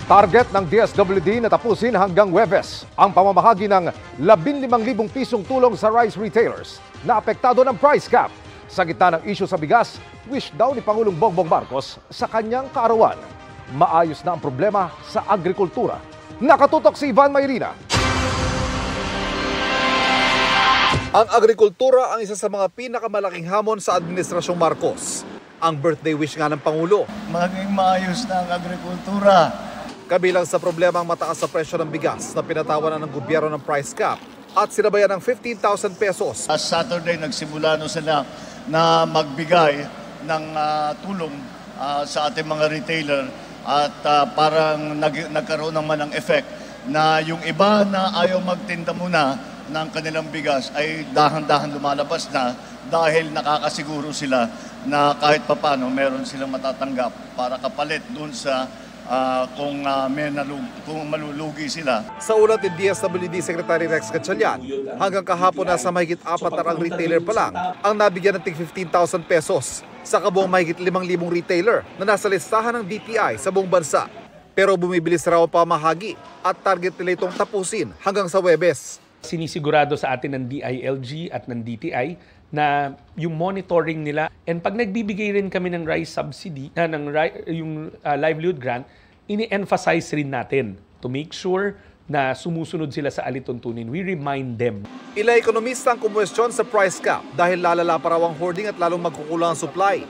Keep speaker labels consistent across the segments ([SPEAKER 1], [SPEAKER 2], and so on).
[SPEAKER 1] Target ng DSWD na tapusin hanggang Huwebes ang pamamahagi ng 15,000 pisong tulong sa rice retailers na apektado ng price cap. Sa gitna ng isyu sa bigas, wish daw ni Pangulong Bongbong Marcos sa kanyang kaarawan. Maayos na ang problema sa agrikultura. Nakatutok si Ivan Mayrina.
[SPEAKER 2] Ang agrikultura ang isa sa mga pinakamalaking hamon sa Administrasyong Marcos. Ang birthday wish nga ng Pangulo.
[SPEAKER 3] Maging maayos na ang agrikultura.
[SPEAKER 2] Kabilang sa problema ang mataas sa presyo ng bigas na pinatawanan ng gobyerno ng price cap at sinabayan ng 15,000 pesos.
[SPEAKER 3] Last Saturday nagsimula sila na magbigay ng tulong sa ating mga retailer at parang nagkaroon naman ng effect na yung iba na ayaw magtinda muna ng kanilang bigas ay dahan-dahan lumalabas na dahil nakakasiguro sila na kahit papano meron silang matatanggap para kapalit doon sa kung malulugi sila.
[SPEAKER 2] Sa ulat ni DSWD Secretary Rex Gatchalian, hanggang kahapon nasa mahigit 4 na retailer pa lang ang nabigyan ng tig 15,000 pesos sa kabuang mahigit 5,000 retailer na nasa listahan ng DTI sa buong bansa. Pero bumibilis raw ang pamahagi at target nila itong tapusin hanggang sa Huwebes.
[SPEAKER 4] Sinisigurado sa atin ng DILG at ng DTI na yung monitoring nila, and pag nagbibigay rin kami ng rice subsidy, yung livelihood grant, ini-emphasize rin natin to make sure na sumusunod sila sa alituntunin. We remind them.
[SPEAKER 2] Ila ekonomista ang kumwestiyon sa price cap dahil lalala pa raw ang hoarding at lalong magkukulang ang supply.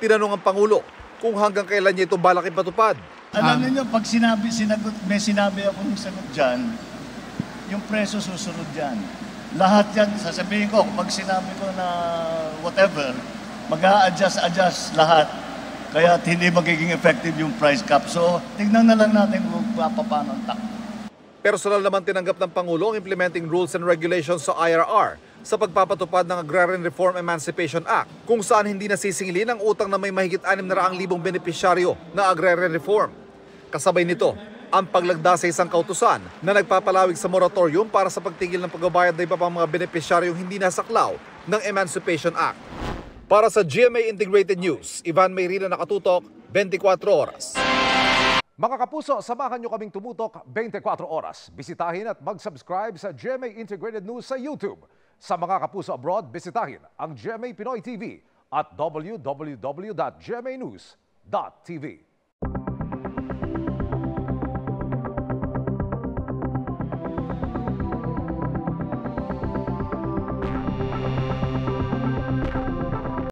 [SPEAKER 2] Tinanong ang Pangulo kung hanggang kailan niya ito balak ipatupad.
[SPEAKER 3] Alam niyo, pag may sinabi akong sagot dyan, yung preso susunod dyan. Lahat yan, sasabihin ko, pag sinabi ko na whatever, mag-a-adjust lahat. Kaya hindi magiging effective yung price cap. So, tignan na lang natin kung paano ang takbo.
[SPEAKER 2] Personal naman tinanggap ng Pangulo ang implementing rules and regulations sa IRR sa pagpapatupad ng Agrarian Reform Emancipation Act, kung saan hindi nasisingilin ang utang na may mahigit 600,000 benepisyaryo na agrarian reform. Kasabay nito, ang paglagda sa isang kautusan na nagpapalawig sa moratorium para sa pagtigil ng pagbabayad ng iba pang mga benepisyaryong hindi nasaklaw ng Emancipation Act. Para sa GMA Integrated News, Ivan Mayrina, nakatutok, 24 oras.
[SPEAKER 1] Mga kapuso, samahan nyo kaming tumutok 24 oras. Bisitahin at mag-subscribe sa GMA Integrated News sa YouTube. Sa mga kapuso abroad, bisitahin ang GMA Pinoy TV at www.gmanews.tv.